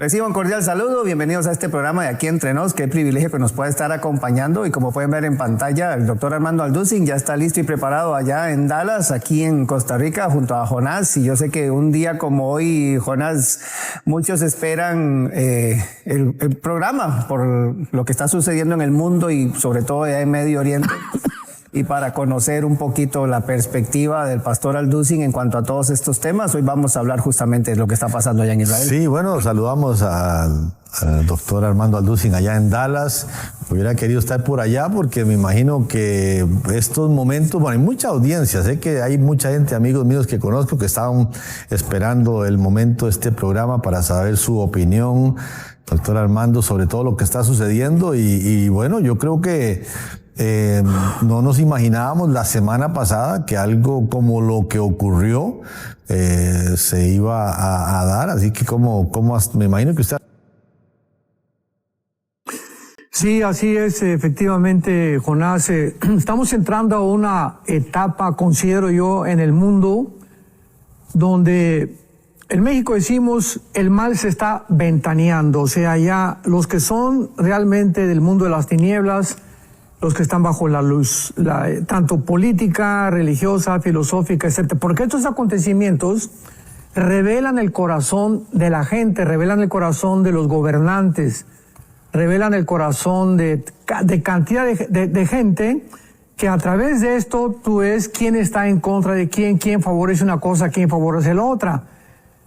Reciban un cordial saludo, bienvenidos a este programa de Aquí Entre Nos. Qué privilegio que nos pueda estar acompañando, y como pueden ver en pantalla, el doctor Armando Alducin ya está listo y preparado allá en Dallas, aquí en Costa Rica, junto a Jonás. Y yo sé que un día como hoy, Jonás, muchos esperan el programa por lo que está sucediendo en el mundo y sobre todo allá en Medio Oriente. Y para conocer un poquito la perspectiva del pastor Alducin en cuanto a todos estos temas, hoy vamos a hablar justamente de lo que está pasando allá en Israel. Sí, bueno, saludamos al doctor Armando Alducin allá en Dallas. Hubiera querido estar por allá porque me imagino que estos momentos, bueno, hay mucha audiencia, sé que hay mucha gente, amigos míos que conozco, que estaban esperando el momento de este programa para saber su opinión, doctor Armando, sobre todo lo que está sucediendo. Y bueno, yo creo que no nos imaginábamos la semana pasada que algo como lo que ocurrió se iba a dar, así que como me imagino que usted... Sí, así es, efectivamente, Jonás. Estamos entrando a una etapa, considero yo, en el mundo donde en México decimos el mal se está ventaneando, o sea, ya los que son realmente del mundo de las tinieblas, los que están bajo la luz, tanto política, religiosa, filosófica, etc. Porque estos acontecimientos revelan el corazón de la gente, revelan el corazón de los gobernantes, revelan el corazón de cantidad de gente que a través de esto tú ves quién está en contra de quién favorece una cosa, quién favorece la otra.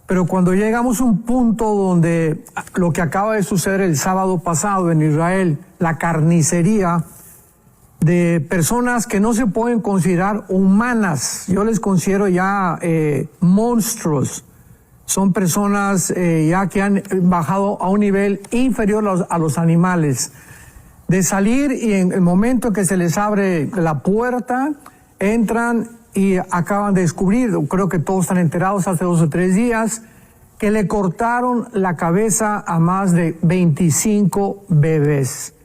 Pero cuando llegamos a un punto donde lo que acaba de suceder el sábado pasado en Israel, la carnicería de personas que no se pueden considerar humanas, yo les considero ya monstruos, son personas ya que han bajado a un nivel inferior a los animales, de salir y en el momento que se les abre la puerta, entran y acaban de descubrir, creo que todos están enterados hace 2 o 3 días, que le cortaron la cabeza a más de 25 bebés.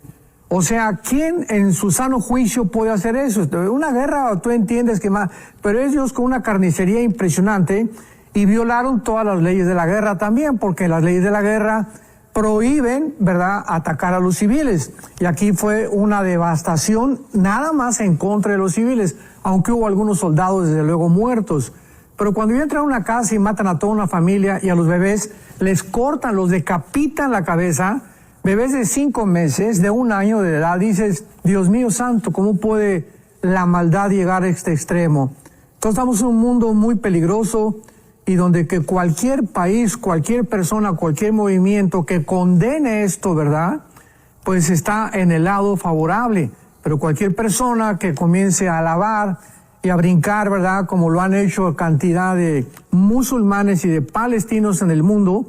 O sea, ¿quién en su sano juicio puede hacer eso? Una guerra, tú entiendes que más, pero ellos con una carnicería impresionante y violaron todas las leyes de la guerra también, porque las leyes de la guerra prohíben, ¿verdad?, atacar a los civiles. Y aquí fue una devastación nada más en contra de los civiles, aunque hubo algunos soldados desde luego muertos. Pero cuando entran a una casa y matan a toda una familia y a los bebés, les cortan, los decapitan la cabeza. Bebés de 5 meses, de 1 año de edad, dices, Dios mío santo, ¿cómo puede la maldad llegar a este extremo? Entonces estamos en un mundo muy peligroso y donde que cualquier país, cualquier persona, cualquier movimiento que condene esto, ¿verdad?, pues está en el lado favorable. Pero cualquier persona que comience a alabar y a brincar, ¿verdad?, como lo han hecho cantidad de musulmanes y de palestinos en el mundo,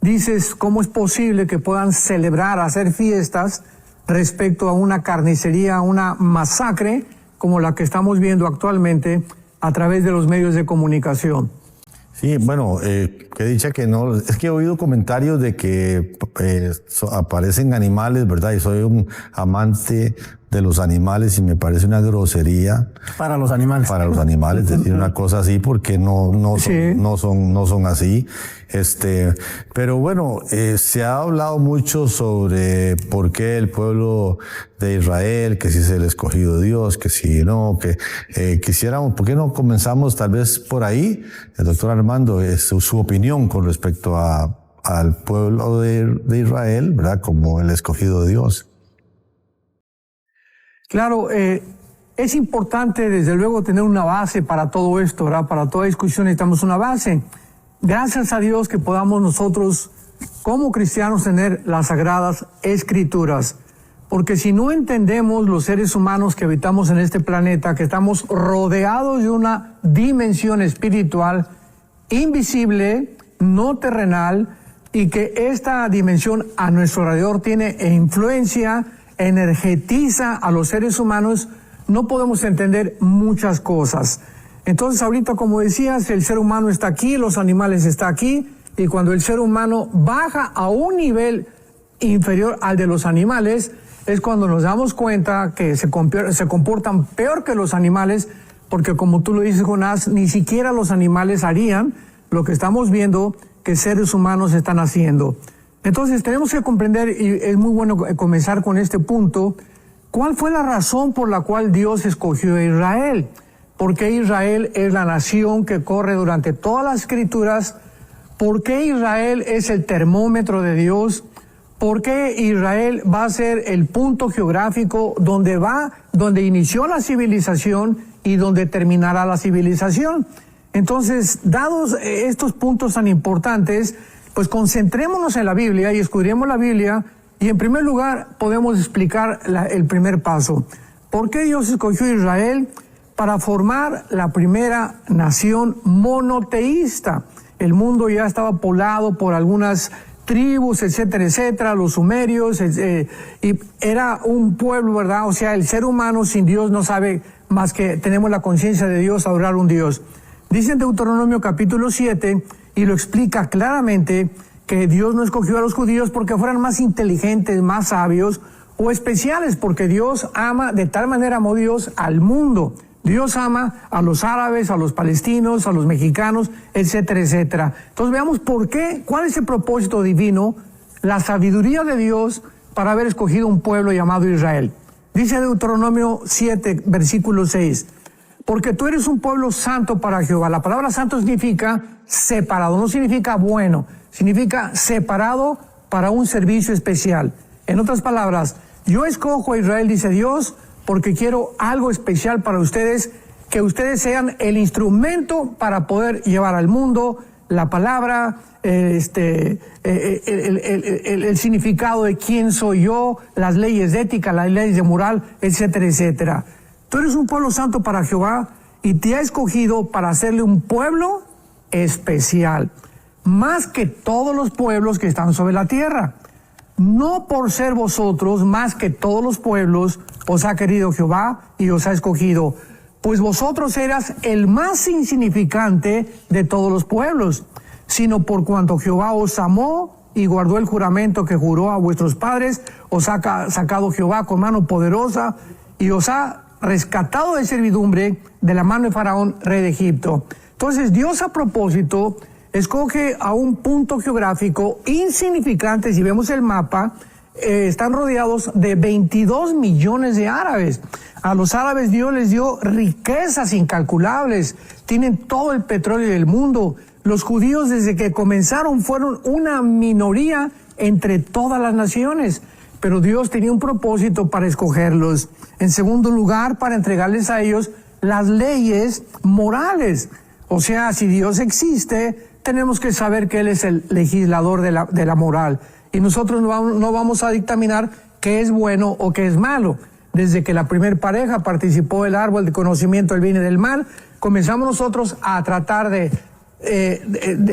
dices, ¿cómo es posible que puedan celebrar, hacer fiestas respecto a una carnicería, una masacre como la que estamos viendo actualmente a través de los medios de comunicación? Sí, bueno, que dicha que no, es que he oído comentarios de que aparecen animales, ¿verdad? Y soy un amante de los animales y me parece una grosería. Para los animales. Para los animales, decir una cosa así porque no son así. Pero bueno, se ha hablado mucho sobre por qué el pueblo de Israel, que si es el escogido de Dios, que si no, que quisiéramos, ¿por qué no comenzamos tal vez por ahí? El doctor Armando, su opinión con respecto al pueblo de Israel, ¿verdad? Como el escogido de Dios. Claro, es importante desde luego tener una base para todo esto, ¿verdad? Para toda discusión necesitamos una base. Gracias a Dios que podamos nosotros como cristianos tener las Sagradas Escrituras, porque si no entendemos los seres humanos que habitamos en este planeta, que estamos rodeados de una dimensión espiritual invisible, no terrenal, y que esta dimensión a nuestro alrededor tiene influencia, energetiza a los seres humanos, no podemos entender muchas cosas. Entonces ahorita, como decías, el ser humano está aquí, los animales están aquí, y cuando el ser humano baja a un nivel inferior al de los animales, es cuando nos damos cuenta que se comportan peor que los animales, porque como tú lo dices, Jonás, ni siquiera los animales harían lo que estamos viendo que seres humanos están haciendo. Entonces tenemos que comprender, y es muy bueno comenzar con este punto, ¿cuál fue la razón por la cual Dios escogió a Israel? ¿Por qué Israel es la nación que corre durante todas las escrituras? ¿Por qué Israel es el termómetro de Dios? ¿Por qué Israel va a ser el punto geográfico donde inició la civilización y donde terminará la civilización? Entonces, dados estos puntos tan importantes, pues concentrémonos en la Biblia y escudriemos la Biblia, y en primer lugar podemos explicar el primer paso. ¿Por qué Dios escogió a Israel? Para formar la primera nación monoteísta. El mundo ya estaba poblado por algunas tribus, etcétera, etcétera, los sumerios, y era un pueblo, ¿verdad? O sea, el ser humano sin Dios no sabe más que tenemos la conciencia de Dios, adorar a un Dios. Dice en Deuteronomio capítulo 7, y lo explica claramente, que Dios no escogió a los judíos porque fueran más inteligentes, más sabios o especiales, porque Dios ama, de tal manera amó Dios al mundo. Dios ama a los árabes, a los palestinos, a los mexicanos, etcétera, etcétera. Entonces veamos por qué, cuál es el propósito divino, la sabiduría de Dios para haber escogido un pueblo llamado Israel. Dice Deuteronomio 7, versículo 6, porque tú eres un pueblo santo para Jehová. La palabra santo significa separado, no significa bueno, significa separado para un servicio especial. En otras palabras, yo escojo a Israel, dice Dios, porque quiero algo especial para ustedes, que ustedes sean el instrumento para poder llevar al mundo la palabra, el significado de quién soy yo, las leyes de ética, las leyes de moral, etcétera, etcétera. Tú eres un pueblo santo para Jehová y te ha escogido para hacerle un pueblo especial, más que todos los pueblos que están sobre la tierra. No por ser vosotros más que todos los pueblos os ha querido Jehová y os ha escogido, pues vosotros eras el más insignificante de todos los pueblos, sino por cuanto Jehová os amó y guardó el juramento que juró a vuestros padres, os ha sacado Jehová con mano poderosa y os ha rescatado de servidumbre de la mano de Faraón, rey de Egipto. Entonces Dios, a propósito, escoge a un punto geográfico insignificante. Si vemos el mapa, están rodeados de 22 millones de árabes. A los árabes Dios les dio riquezas incalculables, tienen todo el petróleo del mundo. Los judíos, desde que comenzaron, fueron una minoría entre todas las naciones, pero Dios tenía un propósito para escogerlos. En segundo lugar, para entregarles a ellos las leyes morales. O sea, si Dios existe, tenemos que saber que Él es el legislador de la moral. Y nosotros no vamos a dictaminar qué es bueno o qué es malo. Desde que la primer pareja participó del árbol de conocimiento del bien y del mal, comenzamos nosotros a tratar de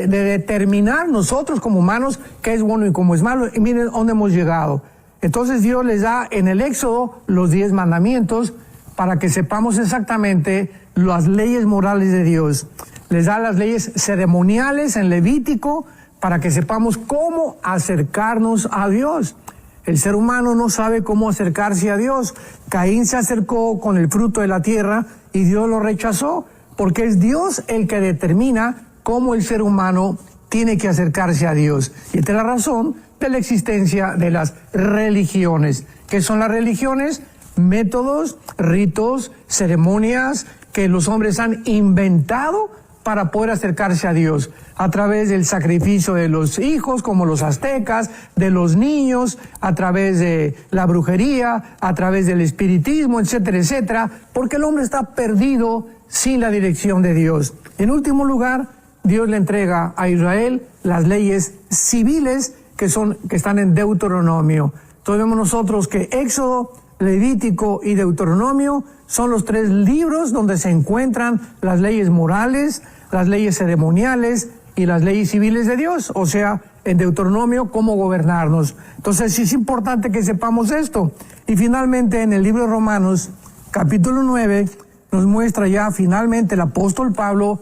determinar nosotros como humanos qué es bueno y cómo es malo. Y miren dónde hemos llegado. Entonces Dios les da en el Éxodo los 10 mandamientos para que sepamos exactamente las leyes morales de Dios. Les da las leyes ceremoniales en Levítico para que sepamos cómo acercarnos a Dios. El ser humano no sabe cómo acercarse a Dios. Caín se acercó con el fruto de la tierra y Dios lo rechazó, porque es Dios el que determina cómo el ser humano tiene que acercarse a Dios. Y esta es la razón de la existencia de las religiones. ¿Qué son las religiones? Métodos, ritos, ceremonias que los hombres han inventado para poder acercarse a Dios, a través del sacrificio de los hijos, como los aztecas, de los niños, a través de la brujería, a través del espiritismo, etcétera, etcétera, porque el hombre está perdido sin la dirección de Dios. En último lugar, Dios le entrega a Israel las leyes civiles que están en Deuteronomio. Entonces vemos nosotros que Éxodo, Levítico y Deuteronomio son los 3 libros donde se encuentran las leyes morales, las leyes ceremoniales y las leyes civiles de Dios, o sea, en Deuteronomio, cómo gobernarnos. Entonces sí es importante que sepamos esto. Y finalmente en el libro de Romanos, capítulo 9, nos muestra ya finalmente el apóstol Pablo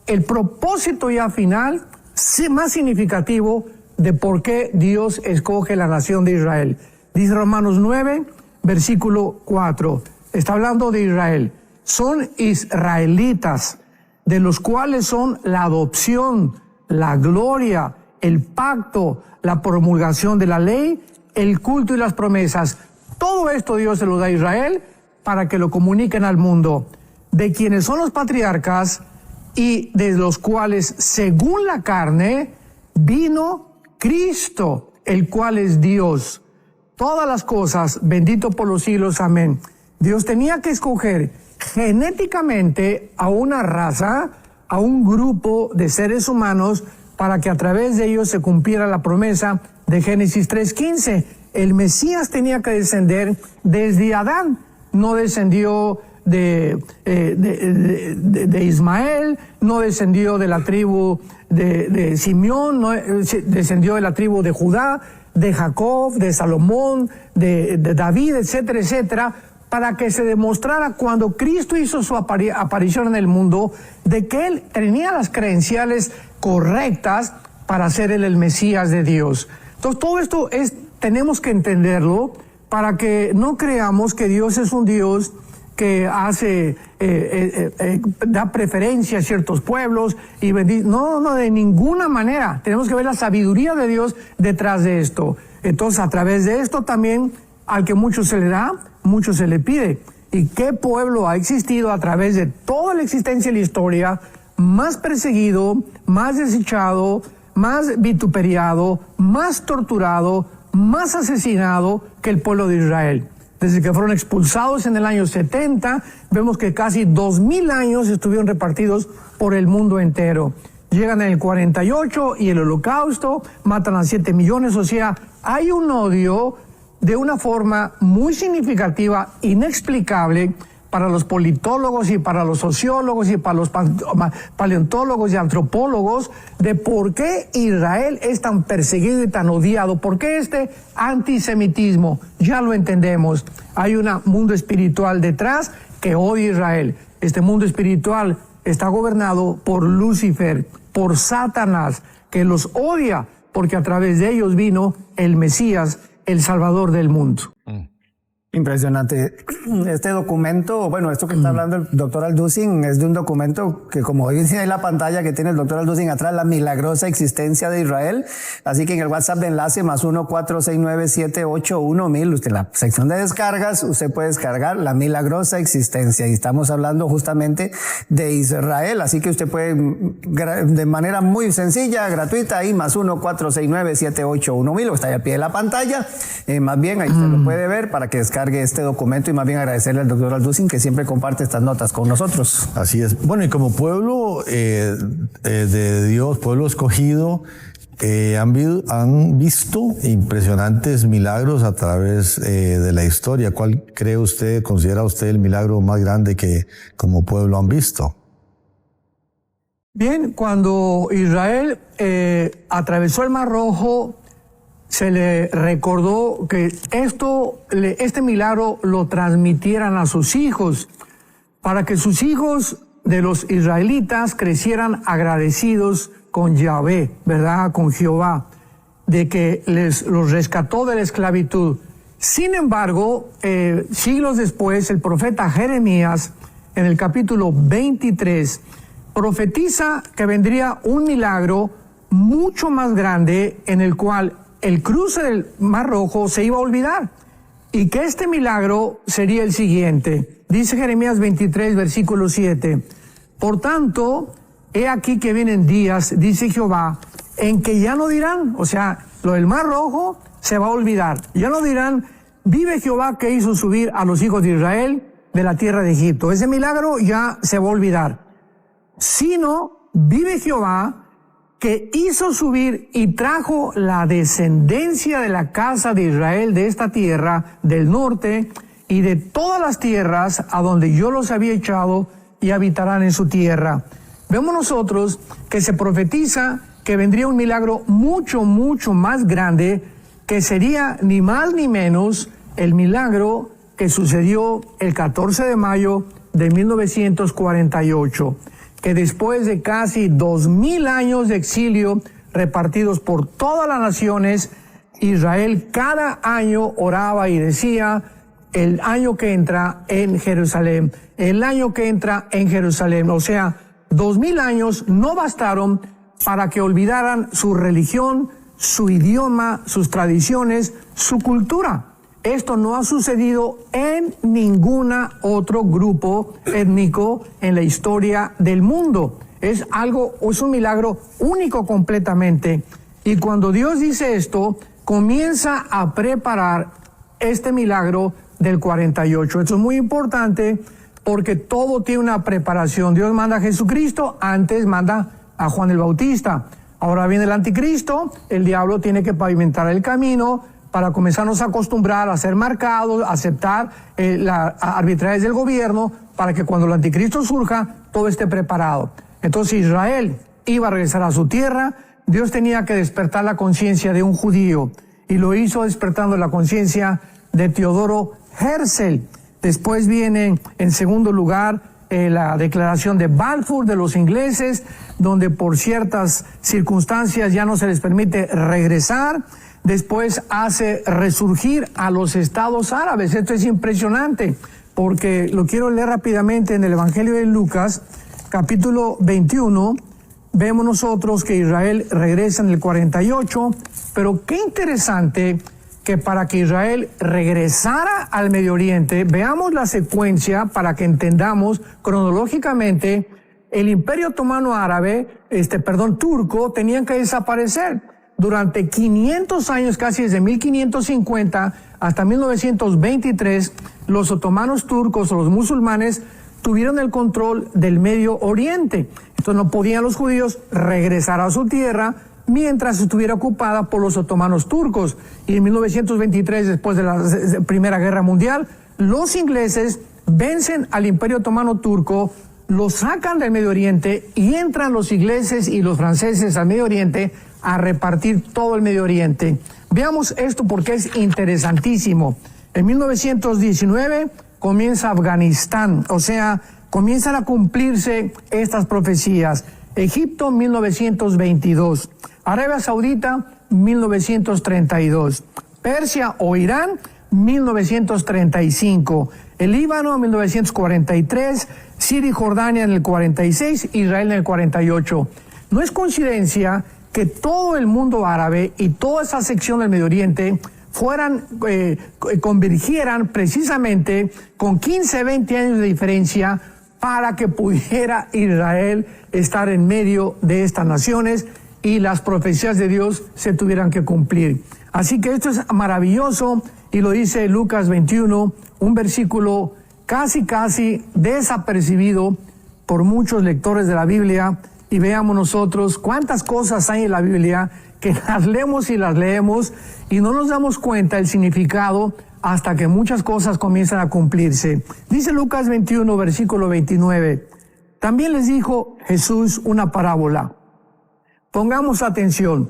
el propósito ya final, más significativo, de por qué Dios escoge la nación de Israel. Dice Romanos 9, versículo 4, está hablando de Israel. Son israelitas, de los cuales son la adopción, la gloria el pacto, la promulgación de la ley, el culto y las promesas. Todo esto Dios se lo da a Israel para que lo comuniquen al mundo, de quienes son los patriarcas y de los cuales, según la carne, vino Cristo, el cual es Dios. Todas las cosas, bendito por los siglos, amén. Dios tenía que escoger genéticamente a una raza, a un grupo de seres humanos, para que a través de ellos se cumpliera la promesa de Génesis 3:15. El Mesías tenía que descender desde Adán, no descendió de Ismael, no descendió de la tribu de Simeón, no descendió de la tribu de Judá, de Jacob, de Salomón, de David, etcétera, etcétera, para que se demostrara cuando Cristo hizo su aparición en el mundo, de que Él tenía las credenciales correctas para ser el Mesías de Dios. Entonces todo esto tenemos que entenderlo para que no creamos que Dios es un Dios que da preferencia a ciertos pueblos y bendice. No, de ninguna manera. Tenemos que ver la sabiduría de Dios detrás de esto. Entonces, a través de esto también, al que mucho se le da, mucho se le pide. ¿Y qué pueblo ha existido a través de toda la existencia y la historia, más perseguido, más desechado, más vituperiado, más torturado, más asesinado que el pueblo de Israel? Desde que fueron expulsados en el año 70, vemos que casi 2000 años estuvieron repartidos por el mundo entero. Llegan en el 48 y el Holocausto, matan a 7 millones, o sea, hay un odio de una forma muy significativa, inexplicable, para los politólogos y para los sociólogos y para los paleontólogos y antropólogos, de por qué Israel es tan perseguido y tan odiado. ¿Por qué este antisemitismo? Ya lo entendemos. Hay un mundo espiritual detrás que odia a Israel. Este mundo espiritual está gobernado por Lucifer, por Satanás, que los odia porque a través de ellos vino el Mesías, el Salvador del mundo. Impresionante. Este documento, bueno, esto que está hablando el doctor Alducin es de un documento que, como dice ahí la pantalla que tiene el doctor Alducin atrás, la milagrosa existencia de Israel. Así que en el WhatsApp de enlace +1 469 781 1000, usted en la sección de descargas, usted puede descargar la milagrosa existencia. Y estamos hablando justamente de Israel. Así que usted puede, de manera muy sencilla, gratuita, ahí +1 469 781 1000, o está ahí al pie de la pantalla. Más bien, ahí usted lo puede ver para que descargue este documento, y más bien agradecerle al doctor Alducin que siempre comparte estas notas con nosotros. Así es. Bueno, y como pueblo de Dios, pueblo escogido, han visto impresionantes milagros a través de la historia. ¿Cuál cree usted, considera usted el milagro más grande que como pueblo han visto? Bien, cuando Israel atravesó el Mar Rojo, se le recordó que este milagro lo transmitieran a sus hijos, para que sus hijos de los israelitas crecieran agradecidos con Yahvé, ¿verdad? Con Jehová, de que los rescató de la esclavitud. Sin embargo, siglos después, el profeta Jeremías, en el capítulo 23, profetiza que vendría un milagro mucho más grande, en el cual el cruce del Mar Rojo se iba a olvidar, y que este milagro sería el siguiente. Dice Jeremías 23, versículo 7. Por tanto, he aquí que vienen días, dice Jehová, en que ya no dirán, o sea, lo del Mar Rojo se va a olvidar. Ya no dirán, vive Jehová que hizo subir a los hijos de Israel de la tierra de Egipto. Ese milagro ya se va a olvidar. Sino, vive Jehová que hizo subir y trajo la descendencia de la casa de Israel de esta tierra del norte y de todas las tierras a donde yo los había echado, y habitarán en su tierra. Vemos nosotros que se profetiza que vendría un milagro mucho, mucho más grande, que sería ni más ni menos el milagro que sucedió el 14 de mayo de 1948. Que después de casi 2000 años de exilio repartidos por todas las naciones, Israel cada año oraba y decía: el año que entra en Jerusalén, el año que entra en Jerusalén. O sea, 2000 años no bastaron para que olvidaran su religión, su idioma, sus tradiciones, su cultura. Esto no ha sucedido en ningún otro grupo étnico en la historia del mundo. Es un milagro único completamente. Y cuando Dios dice esto, comienza a preparar este milagro del 48. Esto es muy importante porque todo tiene una preparación. Dios manda a Jesucristo, antes manda a Juan el Bautista. Ahora viene el anticristo, el diablo tiene que pavimentar el camino para comenzarnos a acostumbrar a ser marcados, a aceptar las arbitrariedades del gobierno, para que cuando el anticristo surja, todo esté preparado. Entonces Israel iba a regresar a su tierra. Dios tenía que despertar la conciencia de un judío, y lo hizo despertando la conciencia de Teodoro Herzl. Después viene, en segundo lugar, la declaración de Balfour de los ingleses, donde por ciertas circunstancias ya no se les permite regresar. Después hace resurgir a los estados árabes. Esto es impresionante, porque lo quiero leer rápidamente en el Evangelio de Lucas, capítulo 21. Vemos nosotros que Israel regresa en el 48, pero qué interesante que para que Israel regresara al Medio Oriente, veamos la secuencia para que entendamos cronológicamente, el Imperio Otomano Árabe, turco, tenían que desaparecer. Durante 500 años, casi desde 1550 hasta 1923, los otomanos turcos o los musulmanes tuvieron el control del Medio Oriente. Entonces no podían los judíos regresar a su tierra mientras estuviera ocupada por los otomanos turcos. Y en 1923, después de la Primera Guerra Mundial, los ingleses vencen al Imperio Otomano Turco, lo sacan del Medio Oriente y entran los ingleses y los franceses al Medio Oriente a repartir todo el Medio Oriente. Veamos esto porque es interesantísimo. En 1919 comienza Afganistán, o sea, comienzan a cumplirse estas profecías. Egipto, 1922. Arabia Saudita, 1932. Persia o Irán, 1935. El Líbano, 1943. Siria y Jordania en el 46. Israel en el 48. No es coincidencia que todo el mundo árabe y toda esa sección del Medio Oriente convergieran precisamente con 15, 20 años de diferencia para que pudiera Israel estar en medio de estas naciones y las profecías de Dios se tuvieran que cumplir. Así que esto es maravilloso, y lo dice Lucas 21, un versículo casi desapercibido por muchos lectores de la Biblia. Y veamos nosotros cuántas cosas hay en la Biblia que las leemos y las leemos y no nos damos cuenta del significado hasta que muchas cosas comienzan a cumplirse. Dice Lucas 21, versículo 29. También les dijo Jesús una parábola. Pongamos atención.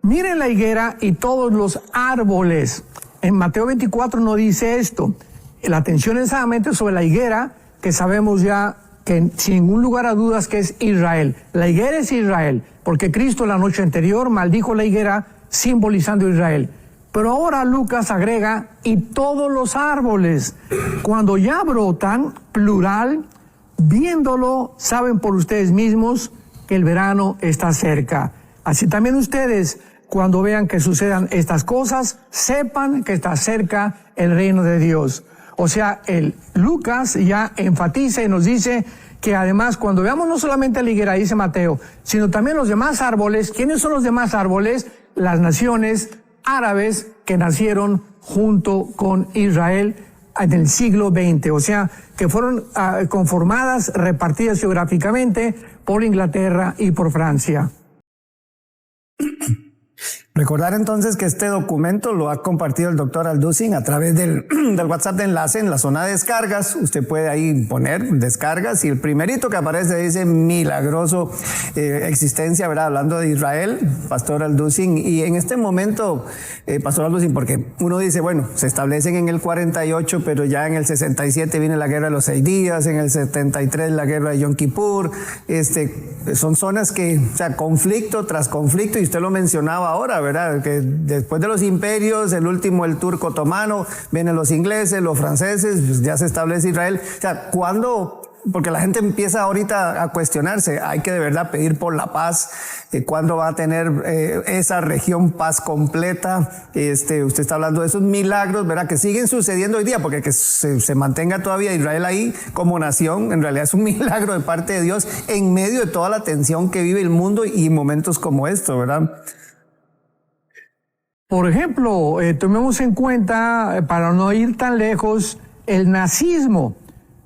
Miren la higuera y todos los árboles. En Mateo 24 no dice esto. La atención es solamente sobre la higuera, que sabemos ya que sin ningún lugar a dudas que es Israel. La higuera es Israel, porque Cristo la noche anterior maldijo la higuera simbolizando Israel. Pero ahora Lucas agrega, y todos los árboles, cuando ya brotan, plural, viéndolo, saben por ustedes mismos que el verano está cerca. Así también ustedes, cuando vean que sucedan estas cosas, sepan que está cerca el reino de Dios. O sea, Lucas ya enfatiza y nos dice que además cuando veamos no solamente la higuera, dice Mateo, sino también los demás árboles. ¿Quiénes son los demás árboles? Las naciones árabes que nacieron junto con Israel en el siglo XX, o sea, que fueron conformadas, repartidas geográficamente por Inglaterra y por Francia. Recordar entonces que este documento lo ha compartido el doctor Alducin a través del WhatsApp de enlace en la zona de descargas. Usted puede ahí poner descargas y el primerito que aparece dice milagroso existencia, ¿verdad? Hablando de Israel, Pastor Alducin. Y en este momento, Pastor Alducin, porque uno dice, bueno, se establecen en el 48, pero ya en el 67 viene la guerra de los 6 días, en el 73 la guerra de Yom Kippur. Son zonas que, o sea, conflicto tras conflicto, y usted lo mencionaba ahora, ¿verdad? Que después de los imperios, el último, el turco otomano, vienen los ingleses, los franceses, pues ya se establece Israel. O sea, ¿cuándo porque la gente empieza ahorita a cuestionarse, hay que de verdad pedir por la paz, ¿cuándo va a tener esa región paz completa? Usted está hablando de esos milagros, ¿verdad? Que siguen sucediendo hoy día, porque que se mantenga todavía Israel ahí como nación, en realidad es un milagro de parte de Dios en medio de toda la tensión que vive el mundo y momentos como esto, ¿verdad? Por ejemplo, tomemos en cuenta, para no ir tan lejos, el nazismo.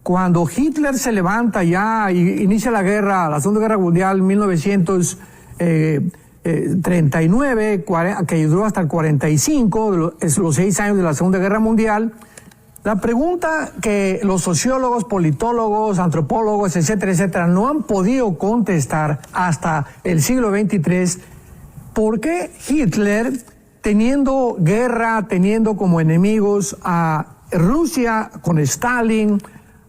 Cuando Hitler se levanta ya y inicia la Segunda Guerra Mundial, 1939, que duró hasta el 45, los 6 años de la Segunda Guerra Mundial, la pregunta que los sociólogos, politólogos, antropólogos, etcétera, etcétera, no han podido contestar hasta el siglo XXIII, ¿por qué Hitler, teniendo guerra, teniendo como enemigos a Rusia con Stalin,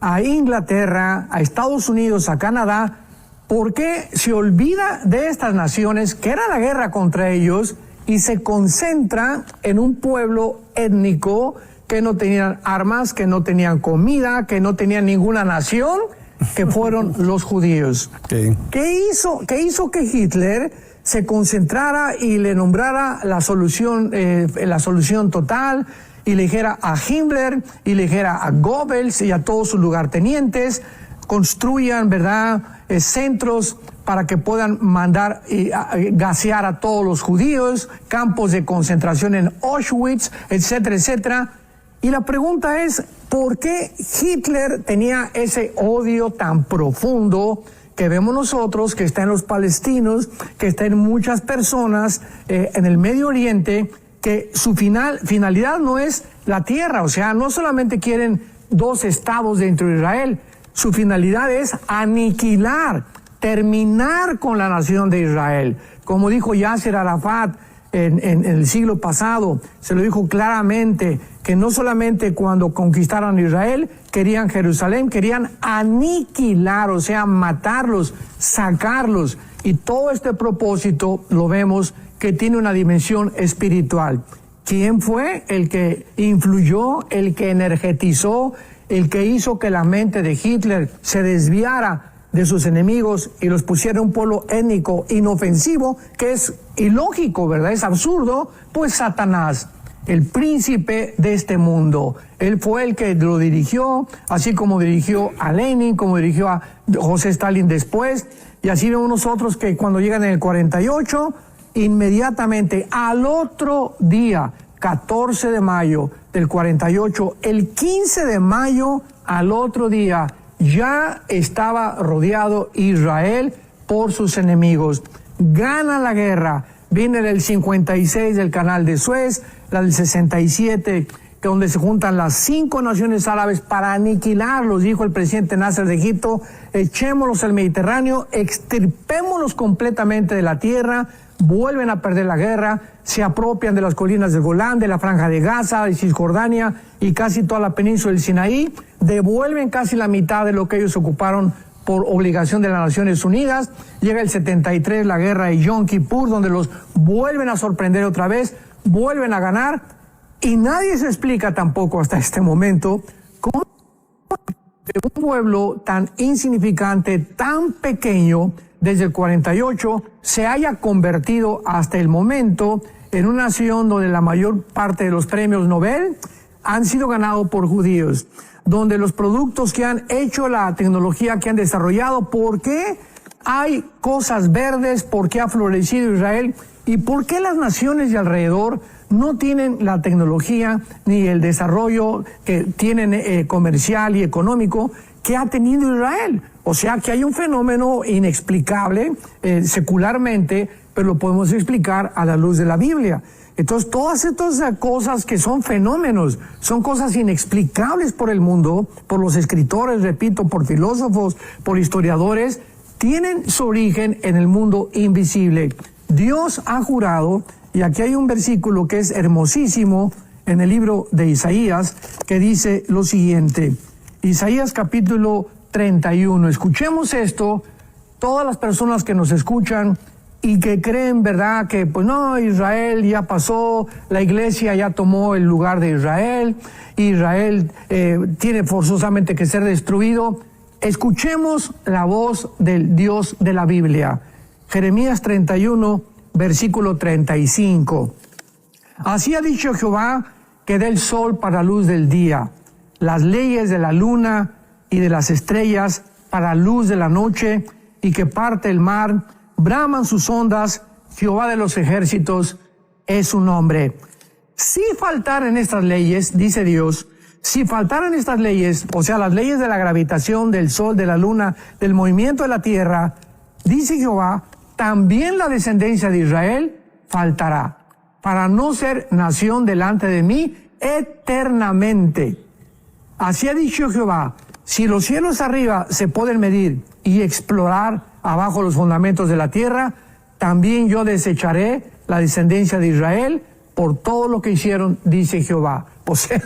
a Inglaterra, a Estados Unidos, a Canadá, ¿por qué se olvida de estas naciones, que era la guerra contra ellos, y se concentra en un pueblo étnico que no tenían armas, que no tenían comida, que no tenían ninguna nación, que fueron los judíos? Sí. ¿Qué hizo que Hitler se concentrara y le nombrara la solución total, y le dijera a Himmler y le dijera a Goebbels y a todos sus lugartenientes, construyan, ¿verdad?, centros para que puedan mandar y gasear a todos los judíos, campos de concentración en Auschwitz, etcétera, etcétera? Y la pregunta es, ¿por qué Hitler tenía ese odio tan profundo que vemos nosotros, que está en los palestinos, que está en muchas personas en el Medio Oriente, que su finalidad no es la tierra? O sea, no solamente quieren 2 estados dentro de Israel, su finalidad es aniquilar, terminar con la nación de Israel. Como dijo Yasser Arafat en el siglo pasado, se lo dijo claramente, que no solamente cuando conquistaron Israel querían Jerusalén, querían aniquilar, o sea, matarlos, sacarlos. Y todo este propósito lo vemos que tiene una dimensión espiritual. ¿Quién fue el que influyó, el que energetizó, el que hizo que la mente de Hitler se desviara de sus enemigos y los pusiera en un pueblo étnico inofensivo, que es ilógico, ¿verdad? Es absurdo. Pues Satanás, el príncipe de este mundo. Él fue el que lo dirigió, así como dirigió a Lenin, como dirigió a José Stalin después. Y así vemos nosotros que cuando llegan en el 48, inmediatamente al otro día, 14 de mayo del 48, el 15 de mayo al otro día, ya estaba rodeado Israel por sus enemigos. Gana la guerra. Viene del 56 del Canal de Suez, la del 67, que donde se juntan las 5 naciones árabes para aniquilarlos, dijo el presidente Nasser de Egipto: echémoslos al Mediterráneo, extirpémoslos completamente de la tierra. Vuelven a perder la guerra, se apropian de las colinas del Golán, de la Franja de Gaza, de Cisjordania y casi toda la península del Sinaí, devuelven casi la mitad de lo que ellos ocuparon por obligación de las Naciones Unidas. Llega el 73, la guerra de Yom Kippur, donde los vuelven a sorprender otra vez, vuelven a ganar, y nadie se explica tampoco hasta este momento cómo de un pueblo tan insignificante, tan pequeño, desde el 48, se haya convertido hasta el momento en una nación donde la mayor parte de los premios Nobel han sido ganados por judíos, donde los productos que han hecho, la tecnología que han desarrollado, ¿por qué hay cosas verdes? ¿Por qué ha florecido Israel? ¿Y por qué las naciones de alrededor no tienen la tecnología ni el desarrollo que tienen comercial y económico que ha tenido Israel? O sea que hay un fenómeno inexplicable secularmente, pero lo podemos explicar a la luz de la Biblia. Entonces, todas estas cosas que son fenómenos, son cosas inexplicables por el mundo, por los escritores, repito, por filósofos, por historiadores, tienen su origen en el mundo invisible. Dios ha jurado, y aquí hay un versículo que es hermosísimo en el libro de Isaías, que dice lo siguiente. Isaías capítulo 31. Escuchemos esto, todas las personas que nos escuchan y que creen, ¿verdad?, que pues no, Israel ya pasó, la iglesia ya tomó el lugar de Israel, Israel tiene forzosamente que ser destruido. escuchemos la voz del Dios de la Biblia. Jeremías 31, versículo 35. Así ha dicho Jehová, que dé el sol para la luz del día, las leyes de la luna y de las estrellas para la luz de la noche, y que parte el mar, braman sus ondas, Jehová de los ejércitos es su nombre. Si faltaran estas leyes, dice Dios, si faltaran estas leyes, o sea, las leyes de la gravitación, del sol, de la luna, del movimiento de la tierra, dice Jehová, también la descendencia de Israel faltará, para no ser nación delante de mí eternamente. Así ha dicho Jehová, si los cielos arriba se pueden medir y explorar abajo los fundamentos de la tierra, también yo desecharé la descendencia de Israel por todo lo que hicieron, dice Jehová. O sea,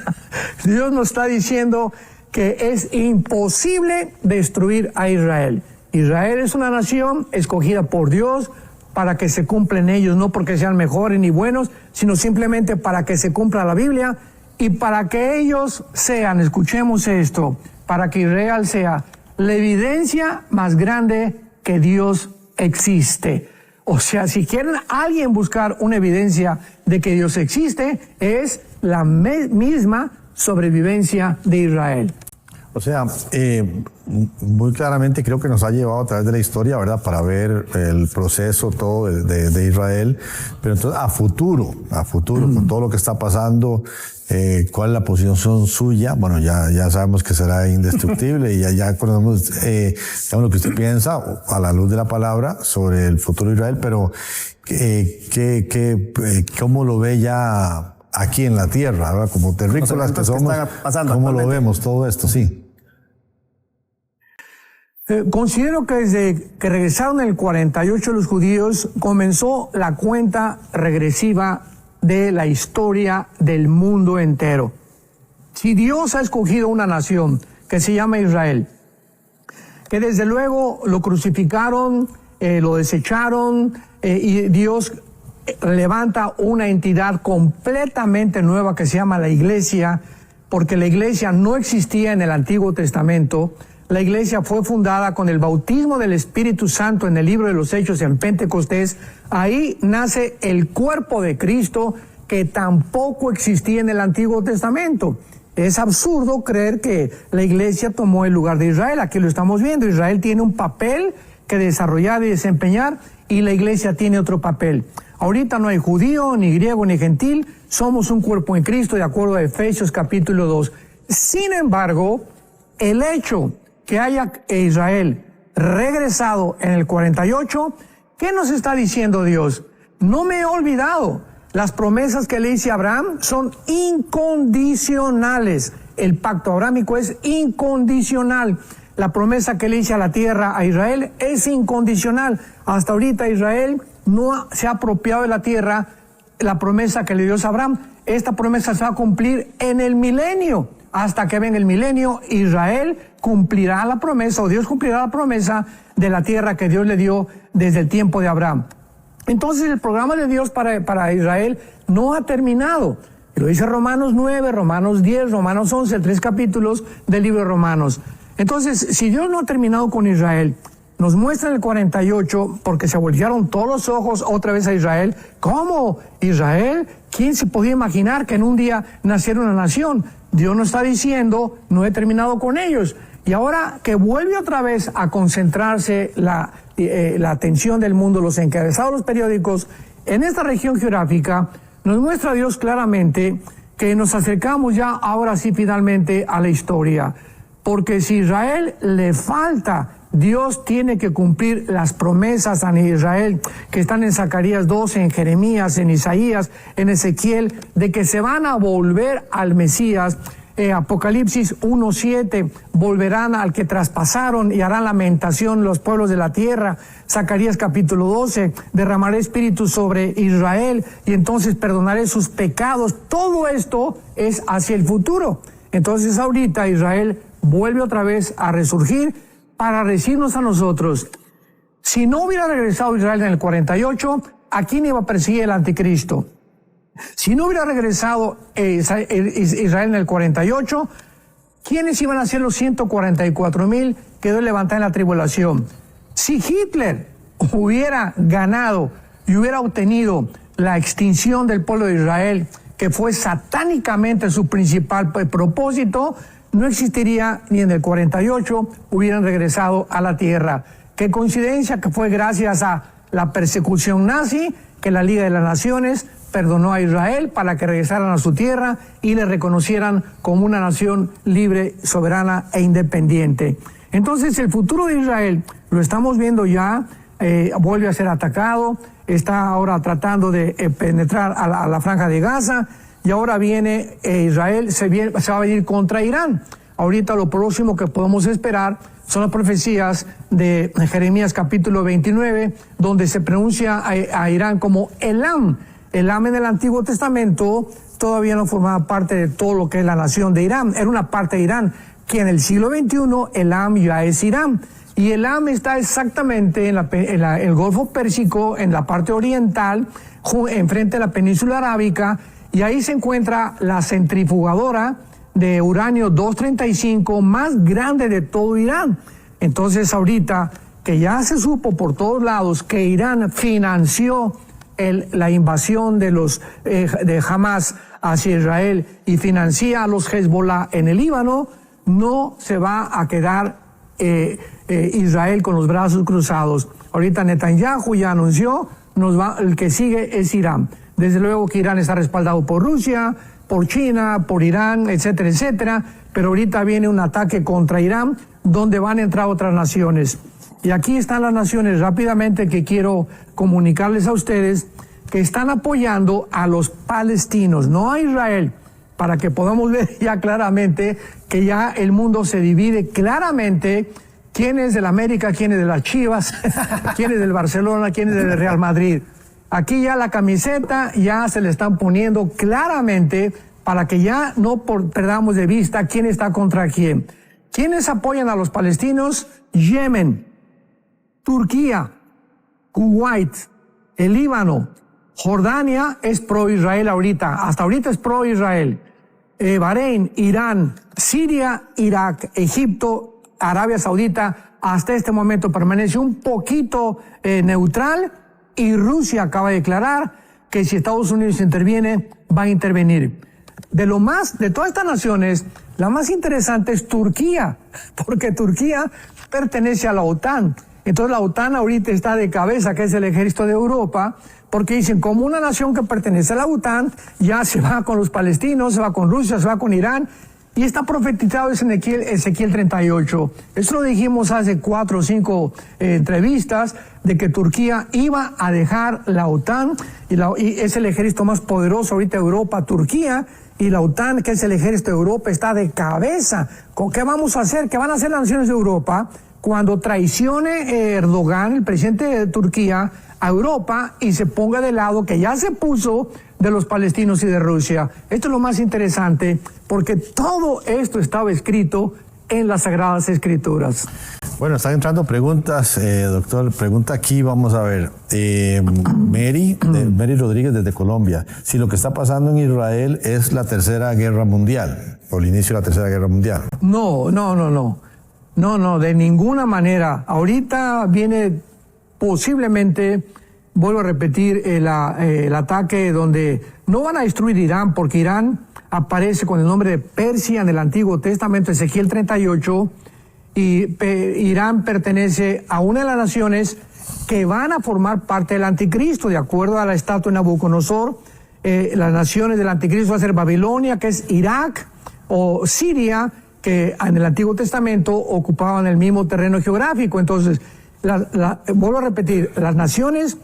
Dios nos está diciendo que es imposible destruir a Israel. Israel es una nación escogida por Dios para que se cumplan ellos, no porque sean mejores ni buenos, sino simplemente para que se cumpla la Biblia y para que ellos sean, escuchemos esto, para que Israel sea la evidencia más grande que Dios existe. O sea, si quieren alguien buscar una evidencia de que Dios existe, es la misma sobrevivencia de Israel. O sea, muy claramente creo que nos ha llevado a través de la historia, ¿verdad?, para ver el proceso todo de Israel, pero entonces a futuro, con todo lo que está pasando, cuál es la posición suya. Bueno, ya sabemos que será indestructible y ya conocemos lo que usted piensa a la luz de la palabra sobre el futuro de Israel, pero ¿cómo lo ve ya aquí en la tierra, ¿verdad? Como terrícolas que somos, ¿cómo lo vemos todo esto? Sí. Considero que desde que regresaron en el 48 los judíos, comenzó la cuenta regresiva de la historia del mundo entero. Si Dios ha escogido una nación que se llama Israel, que desde luego lo crucificaron, lo desecharon, y Dios levanta una entidad completamente nueva que se llama la Iglesia, porque la Iglesia no existía en el Antiguo Testamento. La Iglesia fue fundada con el bautismo del Espíritu Santo en el libro de los Hechos en Pentecostés. Ahí nace el cuerpo de Cristo, que tampoco existía en el Antiguo Testamento. Es absurdo creer que la Iglesia tomó el lugar de Israel. Aquí lo estamos viendo. Israel tiene un papel que desarrollar y desempeñar, y la Iglesia tiene otro papel. Ahorita no hay judío, ni griego, ni gentil. Somos un cuerpo en Cristo, de acuerdo a Efesios capítulo 2. Sin embargo, el hecho que haya Israel regresado en el 48, ¿qué nos está diciendo Dios? No me he olvidado. Las promesas que le hice a Abraham son incondicionales. El pacto abrámico es incondicional. La promesa que le hice a la tierra a Israel es incondicional. Hasta ahorita Israel no se ha apropiado de la tierra, la promesa que le dio a Abraham. Esta promesa se va a cumplir en el milenio. Hasta que venga el milenio, Israel cumplirá la promesa, o Dios cumplirá la promesa de la tierra que Dios le dio desde el tiempo de Abraham. Entonces el programa de Dios para Israel no ha terminado. Lo dice Romanos 9, Romanos 10, Romanos 11, 3 capítulos del libro de Romanos. Entonces, si Dios no ha terminado con Israel, nos muestra en el 48, porque se voltearon todos los ojos otra vez a Israel. ¿Cómo? ¿Israel? ¿Quién se podía imaginar que en un día naciera una nación? Dios nos está diciendo, no he terminado con ellos. Y ahora que vuelve otra vez a concentrarse la atención del mundo, los encabezados de los periódicos, en esta región geográfica, nos muestra Dios claramente que nos acercamos ya ahora sí finalmente a la historia. Porque si Israel le falta, Dios tiene que cumplir las promesas a Israel que están en Zacarías 12, en Jeremías, en Isaías, en Ezequiel, de que se van a volver al Mesías. Apocalipsis 1:7, volverán al que traspasaron y harán lamentación los pueblos de la tierra. Zacarías capítulo 12, derramaré espíritu sobre Israel y entonces perdonaré sus pecados. Todo esto es hacia el futuro. Entonces ahorita Israel vuelve otra vez a resurgir para decirnos a nosotros, si no hubiera regresado Israel en el 48, ¿a quién iba a perseguir el anticristo? Si no hubiera regresado Israel en el 48, ¿quiénes iban a ser los 144,000 que Dios levantó en la tribulación? Si Hitler hubiera ganado y hubiera obtenido la extinción del pueblo de Israel, que fue satánicamente su principal propósito, no existiría ni en el 48, hubieran regresado a la tierra. Qué coincidencia que fue gracias a la persecución nazi que la Liga de las Naciones perdonó a Israel para que regresaran a su tierra y le reconocieran como una nación libre, soberana e independiente. Entonces el futuro de Israel lo estamos viendo ya, vuelve a ser atacado, está ahora tratando de penetrar a la franja de Gaza, y ahora viene Israel, se va a venir contra Irán. Ahorita lo próximo que podemos esperar son las profecías de Jeremías capítulo 29, donde se pronuncia a Irán como Elam. Elam en el Antiguo Testamento todavía no formaba parte de todo lo que es la nación de Irán, era una parte de Irán, que en el siglo XXI Elam ya es Irán. Y Elam está exactamente en el Golfo Pérsico, en la parte oriental, enfrente de la península arábica, y ahí se encuentra la centrifugadora de uranio 235 más grande de todo Irán. Entonces ahorita que ya se supo por todos lados que Irán financió la invasión de Hamas hacia Israel y financia a los Hezbollah en el Líbano, no se va a quedar Israel con los brazos cruzados. Ahorita Netanyahu ya anunció, el que sigue es Irán. Desde luego que Irán está respaldado por Rusia, por China, por Irán, etcétera, etcétera, pero ahorita viene un ataque contra Irán donde van a entrar otras naciones. Y aquí están las naciones rápidamente que quiero comunicarles a ustedes que están apoyando a los palestinos, no a Israel, para que podamos ver ya claramente que ya el mundo se divide claramente quién es del América, quién es de las Chivas, quién es del Barcelona, quién es del Real Madrid. Aquí ya la camiseta ya se le están poniendo claramente para que ya no perdamos de vista quién está contra quién. ¿Quiénes apoyan a los palestinos? Yemen, Turquía, Kuwait, el Líbano, Jordania es pro-Israel ahorita, hasta ahorita es pro-Israel. Bahrein, Irán, Siria, Irak, Egipto, Arabia Saudita, hasta este momento permanece un poquito neutral, y Rusia acaba de declarar que si Estados Unidos interviene, va a intervenir. De todas estas naciones, la más interesante es Turquía, porque Turquía pertenece a la OTAN. Entonces la OTAN ahorita está de cabeza, que es el ejército de Europa, porque dicen, como una nación que pertenece a la OTAN, ya se va con los palestinos, se va con Rusia, se va con Irán, y está profetizado en Ezequiel 38. Eso lo dijimos hace 4 o 5 entrevistas, de que Turquía iba a dejar la OTAN, y es el ejército más poderoso ahorita de Europa, Turquía, y la OTAN, que es el ejército de Europa, está de cabeza. ¿Con qué vamos a hacer? ¿Qué van a hacer las naciones de Europa cuando traicione Erdogan, el presidente de Turquía, a Europa y se ponga de lado, que ya se puso, de los palestinos y de Rusia? Esto es lo más interesante, porque todo esto estaba escrito en las Sagradas Escrituras. Bueno, están entrando preguntas, doctor. Pregunta aquí, vamos a ver. Mary Rodríguez desde Colombia. Si lo que está pasando en Israel es la Tercera Guerra Mundial, o el inicio de la Tercera Guerra Mundial. No, de ninguna manera. Ahorita viene posiblemente, vuelvo a repetir, el ataque donde no van a destruir Irán, porque Irán aparece con el nombre de Persia en el Antiguo Testamento, Ezequiel 38, y Irán pertenece a una de las naciones que van a formar parte del anticristo, de acuerdo a la estatua de Nabucodonosor. Las naciones del anticristo va a ser Babilonia, que es Irak, o Siria, que en el Antiguo Testamento ocupaban el mismo terreno geográfico. Entonces, vuelvo a repetir, las naciones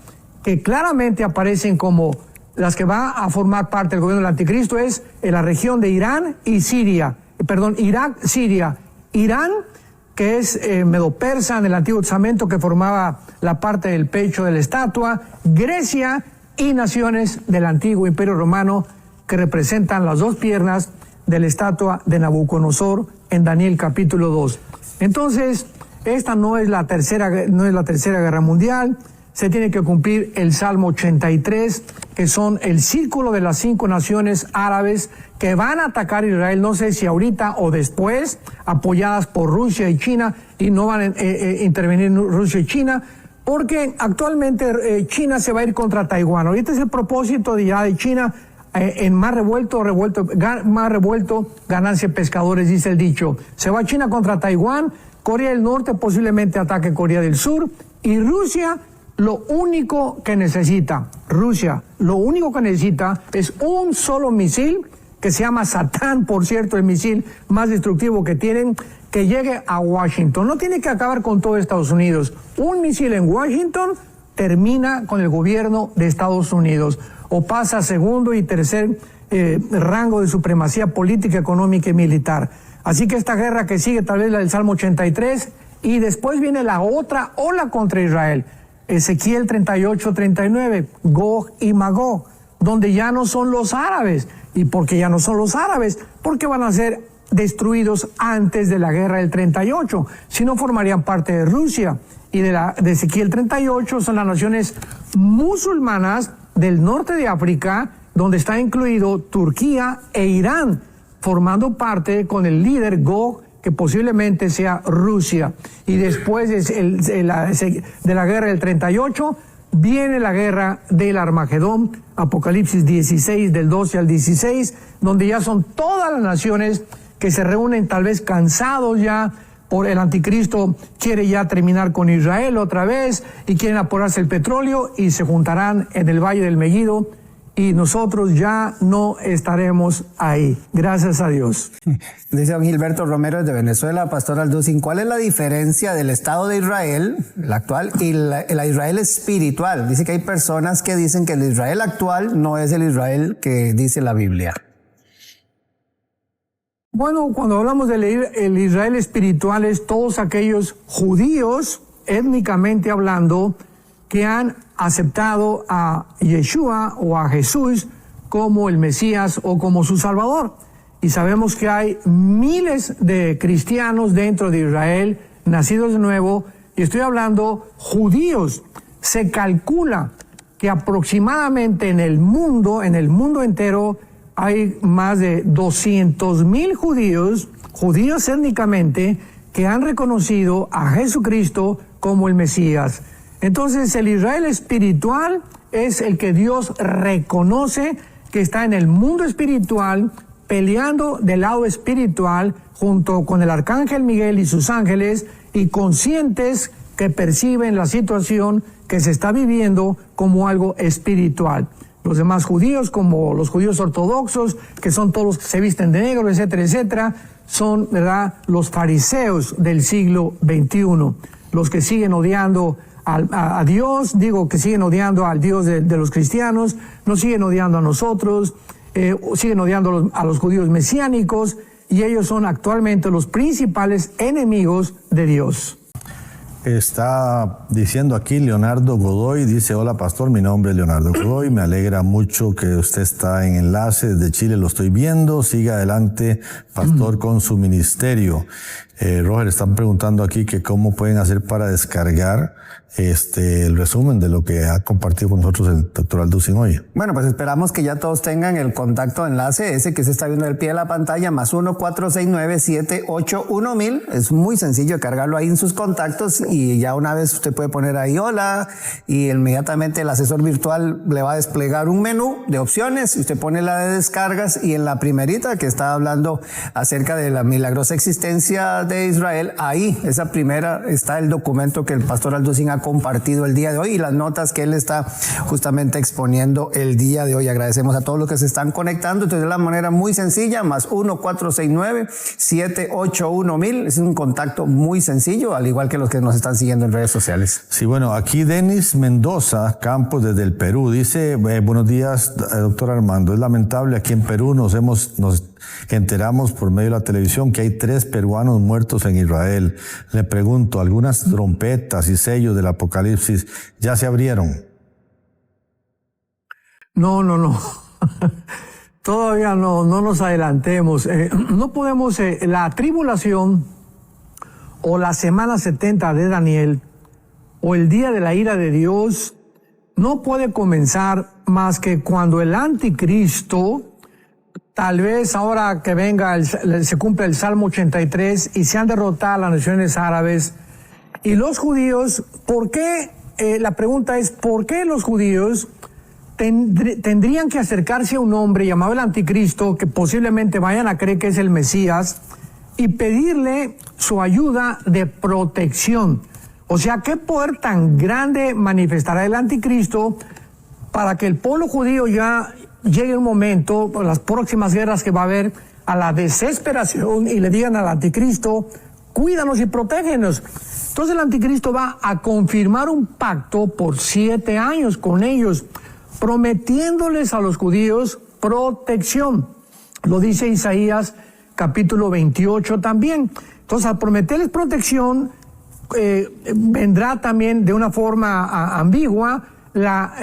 que claramente aparecen como las que va a formar parte del gobierno del anticristo es en la región de Irán y Siria, Irak, Siria, Irán, que es Medo-Persa en el Antiguo Testamento, que formaba la parte del pecho de la estatua, Grecia y naciones del Antiguo Imperio Romano, que representan las dos piernas de la estatua de Nabucodonosor en Daniel capítulo 2. Entonces, esta no es la tercera Guerra Mundial. se tiene que cumplir el Salmo 83, que son el círculo de las 5 naciones árabes que van a atacar a Israel, no sé si ahorita o después, apoyadas por Rusia y China, y no van a intervenir Rusia y China, porque actualmente China se va a ir contra Taiwán. Ahorita es el propósito de China, en más revuelto, ganancia pescadores, dice el dicho. Se va China contra Taiwán, Corea del Norte posiblemente ataque Corea del Sur, y Rusia lo único que necesita es un solo misil, que se llama Satán, por cierto, el misil más destructivo que tienen, que llegue a Washington. No tiene que acabar con todo Estados Unidos. Un misil en Washington termina con el gobierno de Estados Unidos, o pasa a segundo y tercer rango de supremacía política, económica y militar. Así que esta guerra que sigue, tal vez la del Salmo 83, y después viene la otra ola contra Israel. Ezequiel 38-39, Gog y Magog, donde ya no son los árabes. ¿Y por qué ya no son los árabes? Porque van a ser destruidos antes de la guerra del 38, si no formarían parte de Rusia. Y de Ezequiel 38 son las naciones musulmanas del norte de África, donde está incluido Turquía e Irán, formando parte con el líder Gog, que posiblemente sea Rusia. Y después de la guerra del 38, viene la guerra del Armagedón, Apocalipsis 16, del 12 al 16, donde ya son todas las naciones que se reúnen tal vez cansados ya por el anticristo, quiere ya terminar con Israel otra vez y quieren apurarse el petróleo y se juntarán en el Valle del Megiddo y nosotros ya no estaremos ahí. Gracias a Dios. Dice don Gilberto Romero desde Venezuela, Pastor Alducin, ¿cuál es la diferencia del Estado de Israel, el actual, y la Israel espiritual? Dice que hay personas que dicen que el Israel actual no es el Israel que dice la Biblia. Bueno, cuando hablamos del Israel espiritual es todos aquellos judíos, étnicamente hablando, que han aceptado a Yeshua o a Jesús como el Mesías o como su Salvador. Y sabemos que hay miles de cristianos dentro de Israel, nacidos de nuevo, y estoy hablando judíos. Se calcula que aproximadamente en el mundo entero, hay más de 200,000 judíos étnicamente, que han reconocido a Jesucristo como el Mesías. Entonces el Israel espiritual es el que Dios reconoce que está en el mundo espiritual, peleando del lado espiritual junto con el arcángel Miguel y sus ángeles, y conscientes que perciben la situación que se está viviendo como algo espiritual. Los demás judíos, como los judíos ortodoxos, que son todos los que se visten de negro, etcétera, etcétera, son, ¿verdad?, los fariseos del siglo XXI, los que siguen odiando a Dios, que siguen odiando al Dios de los cristianos, nos siguen odiando a nosotros, siguen odiando a los judíos mesiánicos, y ellos son actualmente los principales enemigos de Dios. Está diciendo aquí Leonardo Godoy, dice: hola pastor, mi nombre es Leonardo Godoy, me alegra mucho que usted está en enlace, desde Chile lo estoy viendo, siga adelante pastor con su ministerio. Roger, están preguntando aquí que cómo pueden hacer para descargar el resumen de lo que ha compartido con nosotros el doctor Alducin hoy. Bueno, pues esperamos que ya todos tengan el contacto enlace, ese que se está viendo al pie de la pantalla, más 1-469-781-1000. Es muy sencillo cargarlo ahí en sus contactos, y ya una vez usted puede poner ahí hola, y inmediatamente el asesor virtual le va a desplegar un menú de opciones, y usted pone la de descargas, y en la primerita que está hablando acerca de la milagrosa existencia de Israel, ahí, esa primera, está el documento que el pastor Alducin ha compartido el día de hoy y las notas que él está justamente exponiendo el día de hoy. Agradecemos a todos los que se están conectando. Entonces, de la manera muy sencilla, más 1-469-781-1000. Es un contacto muy sencillo, al igual que los que nos están siguiendo en redes sociales. Sí, bueno, aquí Denis Mendoza Campos desde el Perú dice: buenos días, doctor Armando. Es lamentable, aquí en Perú nos enteramos por medio de la televisión que hay 3 peruanos muertos en Israel. Le pregunto, ¿algunas trompetas y sellos del Apocalipsis ya se abrieron? No. Todavía no nos adelantemos. No podemos, la tribulación o la semana 70 de Daniel o el día de la ira de Dios no puede comenzar más que cuando el anticristo, tal vez ahora que venga, se cumple el Salmo 83 y se han derrotado las naciones árabes y los judíos. ¿Por qué? La pregunta es, ¿por qué los judíos tendrían que acercarse a un hombre llamado el anticristo, que posiblemente vayan a creer que es el Mesías, y pedirle su ayuda de protección? O sea, ¿qué poder tan grande manifestará el anticristo para que el pueblo judío ya llegue un momento, las próximas guerras que va a haber, a la desesperación y le digan al anticristo, cuídanos y protégenos? Entonces el anticristo va a confirmar un pacto por 7 años con ellos, prometiéndoles a los judíos protección. Lo dice Isaías capítulo 28 también. Entonces, al prometerles protección, vendrá también de una forma ambigua la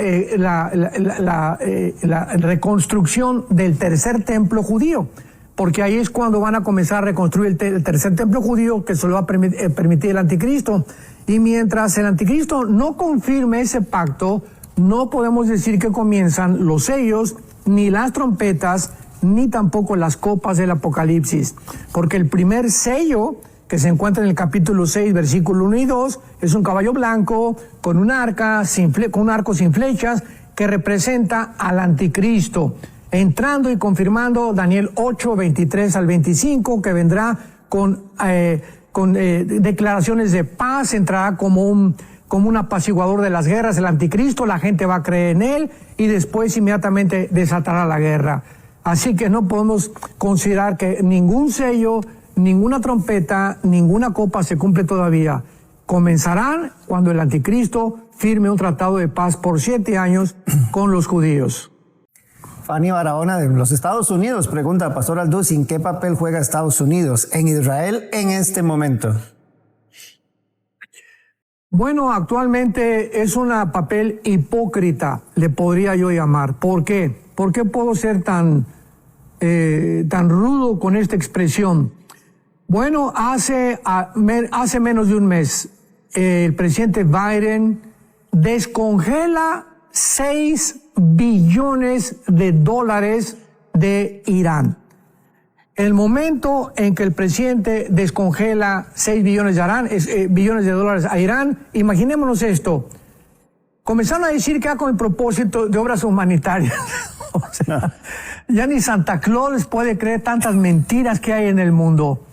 reconstrucción del tercer templo judío, porque ahí es cuando van a comenzar a reconstruir el tercer templo judío, que se lo va a permitir el anticristo. Y mientras el anticristo no confirme ese pacto, no podemos decir que comienzan los sellos, ni las trompetas, ni tampoco las copas del Apocalipsis, porque el primer sello, que se encuentra en el capítulo 6, versículo 1 y 2, es un caballo blanco con un arco sin flechas, que representa al anticristo, entrando y confirmando Daniel 8, 23 al 25, que vendrá con declaraciones de paz, entrará como un apaciguador de las guerras, el anticristo, la gente va a creer en él y después inmediatamente desatará la guerra. Así que no podemos considerar que ningún sello, ninguna trompeta, ninguna copa se cumple todavía. Comenzarán cuando el anticristo firme un tratado de paz por 7 años con los judíos. Fanny Barahona de los Estados Unidos pregunta, Pastor Alducin, ¿qué papel juega Estados Unidos en Israel en este momento? Bueno, actualmente es un papel hipócrita, le podría yo llamar. ¿Por qué? ¿Por qué puedo ser tan rudo con esta expresión? Bueno, hace menos de un mes, el presidente Biden descongela $6 billones de Irán. El momento en que el presidente descongela 6 billones de dólares a Irán, imaginémonos esto. Comenzaron a decir que era con el propósito de obras humanitarias. O sea, ya ni Santa Claus les puede creer tantas mentiras que hay en el mundo.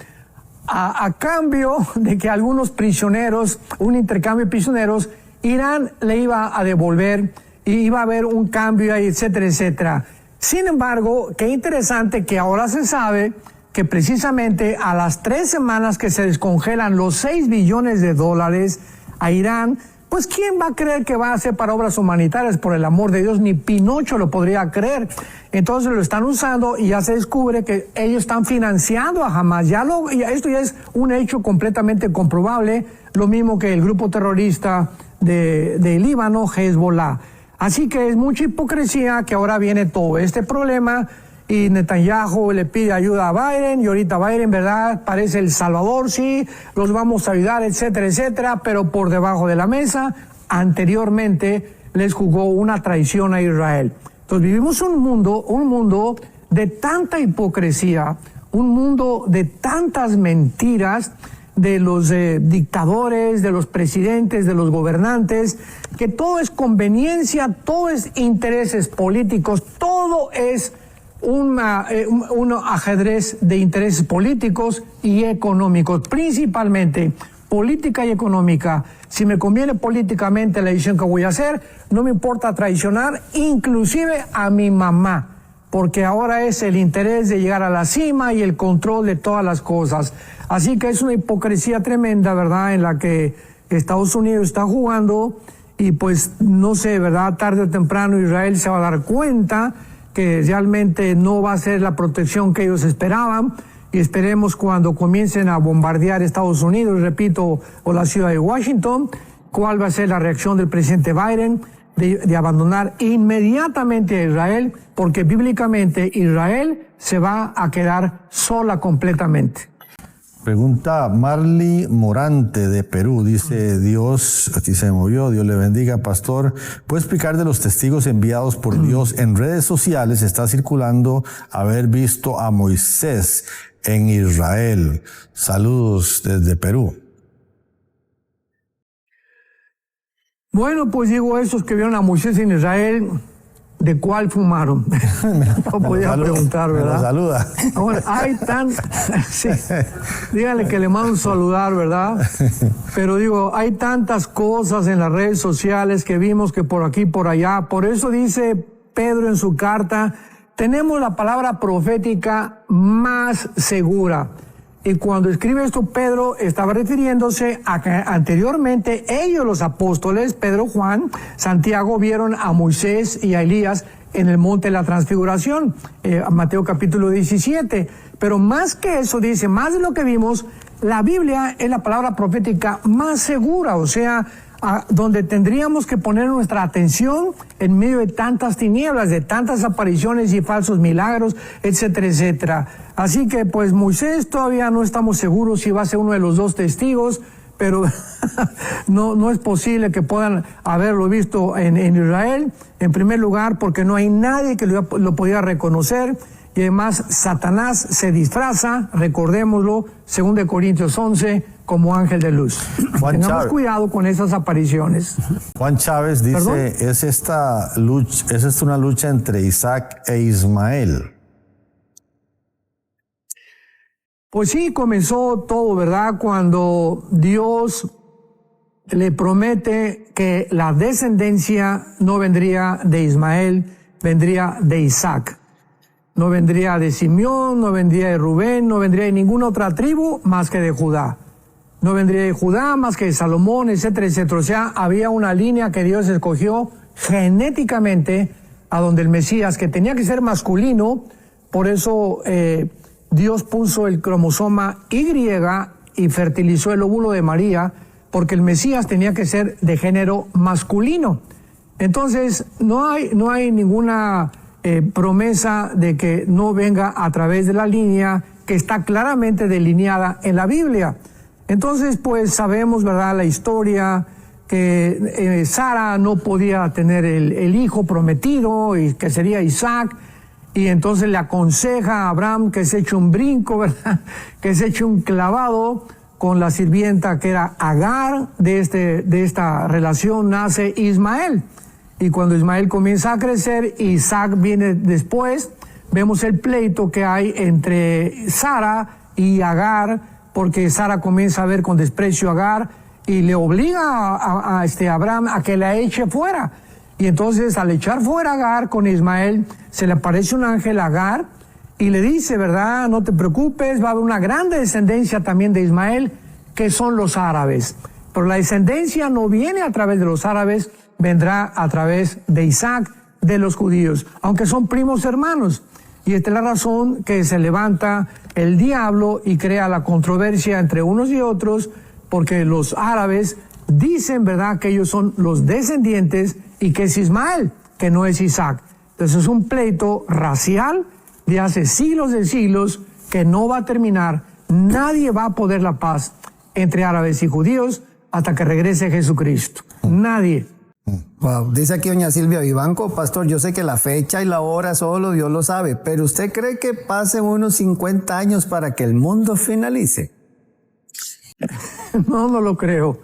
A cambio de que algunos prisioneros, un intercambio de prisioneros, Irán le iba a devolver y iba a haber un cambio ahí, etcétera, etcétera. Sin embargo, qué interesante que ahora se sabe que precisamente a las 3 semanas que se descongelan los 6 billones de dólares a Irán, pues ¿quién va a creer que va a ser para obras humanitarias? Por el amor de Dios, ni Pinocho lo podría creer. Entonces lo están usando y ya se descubre que ellos están financiando a Hamas. Esto ya es un hecho completamente comprobable, lo mismo que el grupo terrorista de Líbano, Hezbollah. Así que es mucha hipocresía que ahora viene todo este problema y Netanyahu le pide ayuda a Biden y ahorita Biden, ¿verdad? Parece el Salvador, sí, los vamos a ayudar, etcétera, etcétera, pero por debajo de la mesa, anteriormente les jugó una traición a Israel. Entonces vivimos un mundo de tanta hipocresía, un mundo de tantas mentiras, de los dictadores, de los presidentes, de los gobernantes, que todo es conveniencia, todo es intereses políticos, todo es un ajedrez de intereses políticos y económicos, principalmente política y económica. Si me conviene políticamente la decisión que voy a hacer, no me importa traicionar inclusive a mi mamá, porque ahora es el interés de llegar a la cima y el control de todas las cosas. Así que es una hipocresía tremenda, ¿verdad?, en la que Estados Unidos está jugando y pues no sé, ¿verdad?, tarde o temprano Israel se va a dar cuenta que realmente no va a ser la protección que ellos esperaban y esperemos cuando comiencen a bombardear Estados Unidos, repito, o la ciudad de Washington, cuál va a ser la reacción del presidente Biden de abandonar inmediatamente a Israel, porque bíblicamente Israel se va a quedar sola completamente. Pregunta Marley Morante de Perú. Dice, Dios, aquí se movió, Dios le bendiga, pastor. ¿Puede explicar de los testigos enviados por Dios en redes sociales? Está circulando haber visto a Moisés en Israel. Saludos desde Perú. Bueno, pues digo, esos que vieron a Moisés en Israel, ¿de cuál fumaron? No podía preguntar, ¿verdad? Me lo saluda. Bueno, hay sí, díganle que le mando un saludar, ¿verdad? Pero digo, hay tantas cosas en las redes sociales que vimos que por aquí, por allá. Por eso dice Pedro en su carta, tenemos la palabra profética más segura. Y cuando escribe esto, Pedro estaba refiriéndose a que anteriormente ellos, los apóstoles, Pedro, Juan, Santiago, vieron a Moisés y a Elías en el monte de la transfiguración, Mateo capítulo 17. Pero más que eso, dice, más de lo que vimos, la Biblia es la palabra profética más segura, o sea, donde tendríamos que poner nuestra atención en medio de tantas tinieblas, de tantas apariciones y falsos milagros, etcétera, etcétera. Así que pues Moisés todavía no estamos seguros si va a ser uno de los dos testigos, pero no es posible que puedan haberlo visto en Israel, en primer lugar porque no hay nadie que lo pudiera reconocer. Y además Satanás se disfraza, recordémoslo, 2 Corintios 11, como ángel de luz. Tengamos cuidado con esas apariciones. Juan Chávez dice, ¿Perdón? ¿es esta una lucha entre Isaac e Ismael? Pues sí, comenzó todo, ¿verdad? Cuando Dios le promete que la descendencia no vendría de Ismael, vendría de Isaac. No vendría de Simeón, no vendría de Rubén, no vendría de ninguna otra tribu más que de Judá. No vendría de Judá más que de Salomón, etcétera, etcétera. O sea, había una línea que Dios escogió genéticamente a donde el Mesías, que tenía que ser masculino, por eso Dios puso el cromosoma Y y fertilizó el óvulo de María, porque el Mesías tenía que ser de género masculino. Entonces, no hay ninguna promesa de que no venga a través de la línea que está claramente delineada en la Biblia. Entonces, pues sabemos, ¿verdad?, la historia que Sara no podía tener el hijo prometido, y que sería Isaac, y entonces le aconseja a Abraham que se eche un brinco, ¿verdad?, que se eche un clavado con la sirvienta que era Agar. De esta relación nace Ismael. Y cuando Ismael comienza a crecer, Isaac viene después, vemos el pleito que hay entre Sara y Agar, porque Sara comienza a ver con desprecio a Agar y le obliga a Abraham a que la eche fuera. Y entonces al echar fuera a Agar con Ismael, se le aparece un ángel a Agar y le dice, ¿verdad?, no te preocupes, va a haber una gran descendencia también de Ismael, que son los árabes. Pero la descendencia no viene a través de los árabes, vendrá a través de Isaac, de los judíos, aunque son primos hermanos. Y esta es la razón que se levanta el diablo y crea la controversia entre unos y otros, porque los árabes dicen, ¿verdad?, que ellos son los descendientes y que es Ismael, que no es Isaac. Entonces es un pleito racial de hace siglos de siglos que no va a terminar. Nadie va a poder la paz entre árabes y judíos hasta que regrese Jesucristo. Nadie. Wow. Dice aquí doña Silvia Vivanco, pastor, yo sé que la fecha y la hora solo Dios lo sabe, pero ¿usted cree que pasen unos 50 años para que el mundo finalice? No lo creo.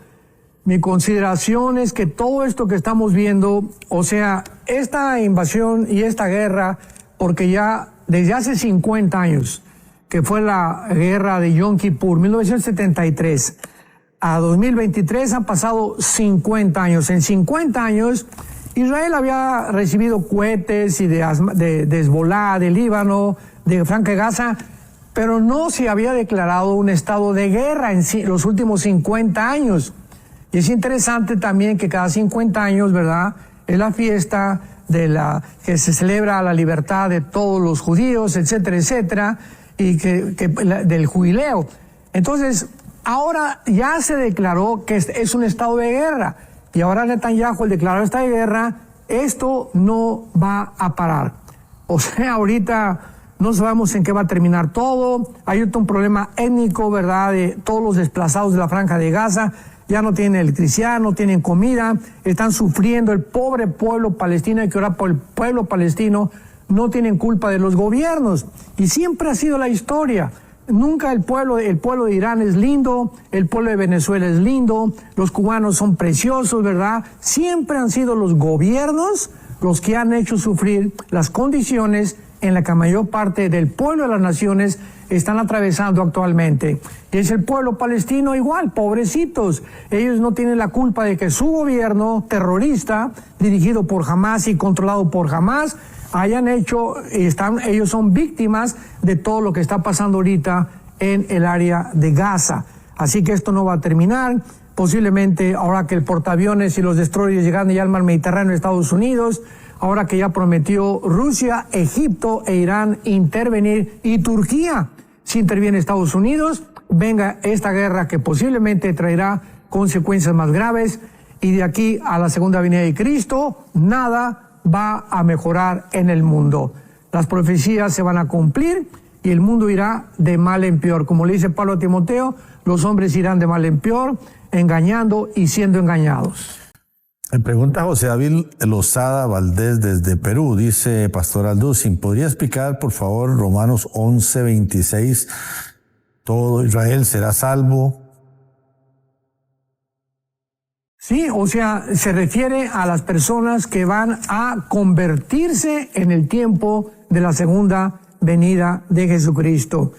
Mi consideración es que todo esto que estamos viendo, o sea, esta invasión y esta guerra, porque ya desde hace 50 años, que fue la guerra de Yom Kippur, 1973, a 2023 han pasado 50 años. En 50 años, Israel había recibido cohetes y de Hezbolá, de Líbano, de Franja de Gaza, pero no se había declarado un estado de guerra en los últimos 50 años. Y es interesante también que cada 50 años, ¿verdad?, es la fiesta que se celebra la libertad de todos los judíos, etcétera, etcétera, y del jubileo. Entonces, ahora ya se declaró que es un estado de guerra, y ahora Netanyahu, al declarar estado de guerra, esto no va a parar. O sea, ahorita no sabemos en qué va a terminar todo. Hay un problema étnico, ¿verdad?, de todos los desplazados de la Franja de Gaza. Ya no tienen electricidad, no tienen comida, están sufriendo. El pobre pueblo palestino, hay que orar por el pueblo palestino. No tienen culpa de los gobiernos. Y siempre ha sido la historia. Nunca el pueblo de Irán es lindo, el pueblo de Venezuela es lindo, los cubanos son preciosos, ¿verdad? Siempre han sido los gobiernos los que han hecho sufrir las condiciones en la que la mayor parte del pueblo de las naciones están atravesando actualmente. Y es el pueblo palestino igual, pobrecitos. Ellos no tienen la culpa de que su gobierno terrorista, dirigido por Hamás y controlado por Hamás, ellos son víctimas de todo lo que está pasando ahorita en el área de Gaza. Así que esto no va a terminar. Posiblemente ahora que el portaaviones y los destroyers llegan ya al mar Mediterráneo de Estados Unidos, ahora que ya prometió Rusia, Egipto e Irán intervenir, y Turquía, si interviene Estados Unidos, venga esta guerra que posiblemente traerá consecuencias más graves, y de aquí a la segunda venida de Cristo, nada va a mejorar en el mundo. Las profecías se van a cumplir y el mundo irá de mal en peor. Como le dice Pablo a Timoteo, los hombres irán de mal en peor, engañando y siendo engañados. Me pregunta José David Lozada Valdés desde Perú, dice Pastor Alducin, ¿podría explicar por favor Romanos 11:26? ¿Todo Israel será salvo? Sí, o sea, se refiere a las personas que van a convertirse en el tiempo de la segunda venida de Jesucristo,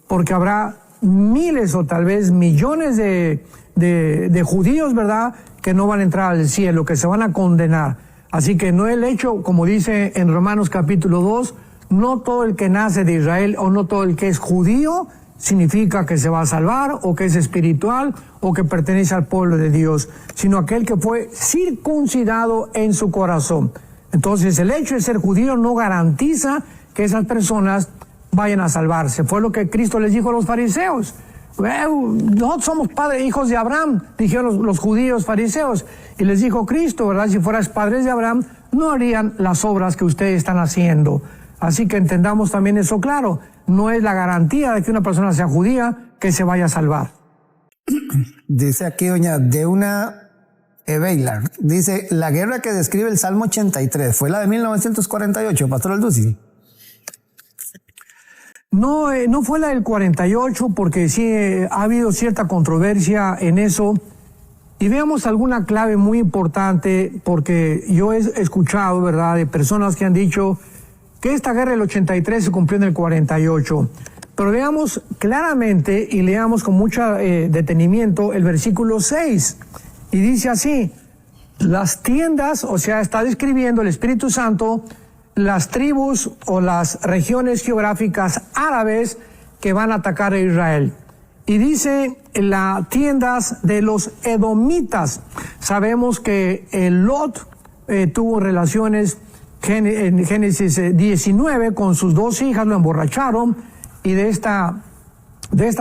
porque habrá miles o tal vez millones de judíos, ¿verdad?, que no van a entrar al cielo, que se van a condenar. Así que no el hecho, como dice en Romanos capítulo 2, no todo el que nace de Israel o no todo el que es judío significa que se va a salvar o que es espiritual o que pertenece al pueblo de Dios, sino aquel que fue circuncidado en su corazón. Entonces el hecho de ser judío no garantiza que esas personas vayan a salvarse. Fue lo que Cristo les dijo a los fariseos. Nosotros somos padres, hijos de Abraham, dijeron los judíos fariseos. Y les dijo Cristo, ¿verdad? Si fueras padres de Abraham, no harían las obras que ustedes están haciendo. Así que entendamos también eso claro. No es la garantía de que una persona sea judía que se vaya a salvar. Dice aquí doña Deuna Ebeilar, dice, la guerra que describe el Salmo 83 fue la de 1948, Pastor Alducin. No, no fue la del 48 porque sí ha habido cierta controversia en eso. Y veamos alguna clave muy importante, porque yo he escuchado, ¿verdad?, de personas que han dicho que esta guerra del 83 se cumplió en el 48. Pero veamos claramente y leamos con mucho detenimiento el versículo 6. Y dice así, las tiendas, o sea, está describiendo el Espíritu Santo las tribus o las regiones geográficas árabes que van a atacar a Israel. Y dice las tiendas de los edomitas. Sabemos que Lot tuvo relaciones en Génesis 19 con sus dos hijas, lo emborracharon, y de esta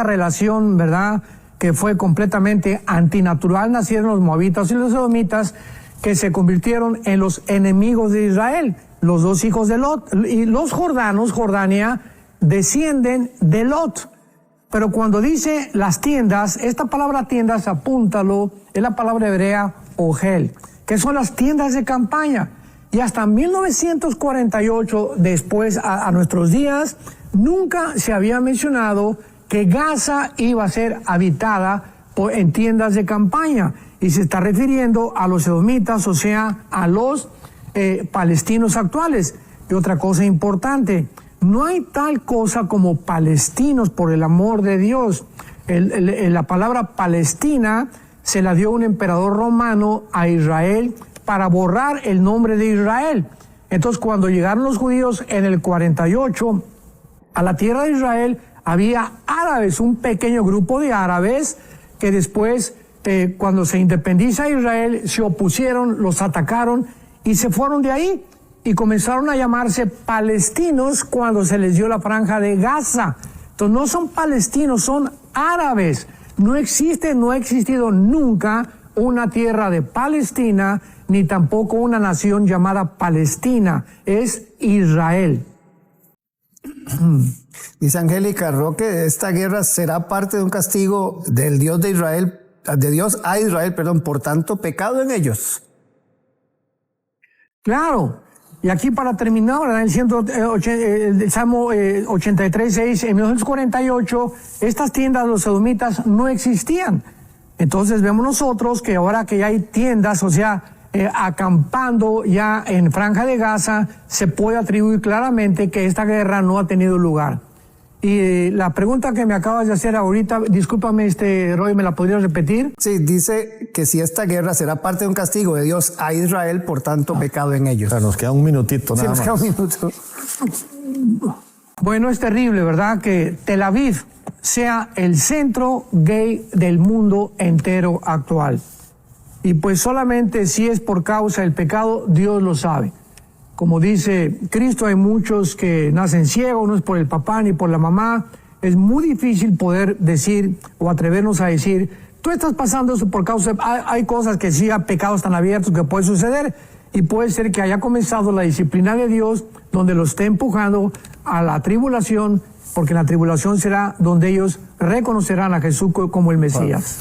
relación, ¿verdad?, que fue completamente antinatural, nacieron los moabitas y los edomitas, que se convirtieron en los enemigos de Israel, los dos hijos de Lot. Y los jordanos, Jordania, descienden de Lot. Pero cuando dice las tiendas, esta palabra tiendas, apúntalo, es la palabra hebrea ogel, que son las tiendas de campaña. Y hasta 1948, después a nuestros días, nunca se había mencionado que Gaza iba a ser habitada en tiendas de campaña. Y se está refiriendo a los edomitas, o sea, a los palestinos actuales. Y otra cosa importante, no hay tal cosa como palestinos, por el amor de Dios. La palabra Palestina se la dio un emperador romano a Israel para borrar el nombre de Israel. Entonces, cuando llegaron los judíos en el 48 a la tierra de Israel, había árabes, un pequeño grupo de árabes que después, cuando se independiza Israel, se opusieron, los atacaron y se fueron de ahí. Y comenzaron a llamarse palestinos cuando se les dio la franja de Gaza. Entonces no son palestinos, son árabes. No existe, no ha existido nunca una tierra de Palestina, ni tampoco una nación llamada Palestina. Es Israel. Dice Angélica Roque, esta guerra será parte de un castigo del Dios de Israel, de Dios a Israel, perdón, por tanto pecado en ellos. Claro. Y aquí para terminar, ¿verdad? El Salmo 83:6, en 1948, estas tiendas de los edomitas no existían. Entonces vemos nosotros que ahora que ya hay tiendas, o sea, acampando ya en Franja de Gaza, se puede atribuir claramente que esta guerra no ha tenido lugar. Y la pregunta que me acabas de hacer ahorita, discúlpame, Roy, ¿me la podrías repetir? Sí, dice que si esta guerra será parte de un castigo de Dios a Israel, por tanto pecado en ellos. O sea, nos queda un minutito nada más. Sí, nos queda un minuto. Bueno, es terrible, ¿verdad? Que Tel Aviv sea el centro gay del mundo entero actual. Y pues solamente si es por causa del pecado, Dios lo sabe. Como dice Cristo, hay muchos que nacen ciegos, no es por el papá ni por la mamá. Es muy difícil poder decir o atrevernos a decir, tú estás pasando eso por causa de... Hay cosas que sí, hay pecados tan abiertos que puede suceder y puede ser que haya comenzado la disciplina de Dios donde lo esté empujando a la tribulación, porque la tribulación será donde ellos reconocerán a Jesús como el Mesías.